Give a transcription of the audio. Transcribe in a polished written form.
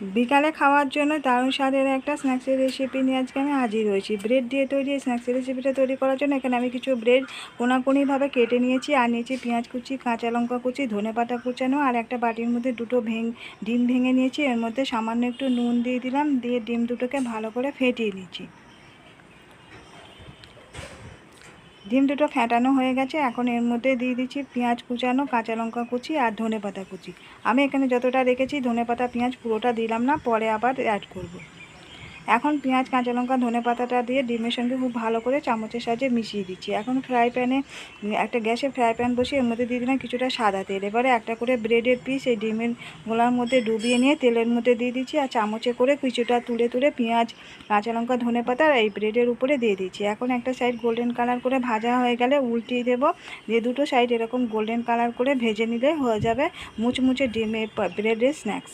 বিকালে খাওয়ার জন্য দারুণ স্বাদের একটা স্ন্যাক্সের রেসিপি নিয়ে আজকে আমি হাজির হয়েছি। ব্রেড দিয়ে তৈরি এই স্ন্যাক্সের রেসিপিটা তৈরি করার জন্য এখানে আমি কিছু ব্রেড কোনাকুনিভাবে কেটে নিয়েছি, আর নিয়েছি পেঁয়াজ কুচি, কাঁচা লঙ্কা কুচি, ধনেপাতা কুচানো, আর একটা বাটির মধ্যে দুটো ডিম ভেঙে নিয়েছি। এর মধ্যে সামান্য একটু নুন দিয়ে দিলাম, দিয়ে ডিম দুটোকে ভালো করে ফেটিয়ে নিয়েছি। ডিম দুটো ফেটানো হয়ে গেছে। এখন এর মধ্যে দিয়ে দিচ্ছি পেঁয়াজ কুচানো, কাঁচা লঙ্কা কুচি আর ধনেপাতা কুচি। আমি এখানে যতটা রেখেছি ধনেপাতা পেঁয়াজ পুরোটা দিলাম না, পরে আবার অ্যাড করব। এখন পেঁয়াজ, কাঁচা লঙ্কা, ধনেপাতাটা দিয়ে ডিমের সঙ্গে খুব ভালো করে চামচের সাহায্যে মিশিয়ে দিচ্ছি। এখন একটা গ্যাসে ফ্রাই প্যান বসিয়ে এর মধ্যে দিয়ে দিলাম কিছুটা সাদা তেল। এবারে একটা করে ব্রেডের পিস এই ডিমের গোলার মধ্যে ডুবিয়ে নিয়ে তেলের মধ্যে দিয়ে দিচ্ছি, আর চামচে করে কিছুটা তুলে তুলে পেঁয়াজ, কাঁচা লঙ্কা, ধনেপাতা এই ব্রেডের উপরে দিয়ে দিচ্ছি। এখন একটা সাইড গোল্ডেন কালার করে ভাজা হয়ে গেলে উল্টিয়ে দেবো, দিয়ে দুটো সাইড এরকম গোল্ডেন কালার করে ভেজে নিলে হয়ে যাবে মুচমুচে ডিমের ব্রেডের স্ন্যাক্স।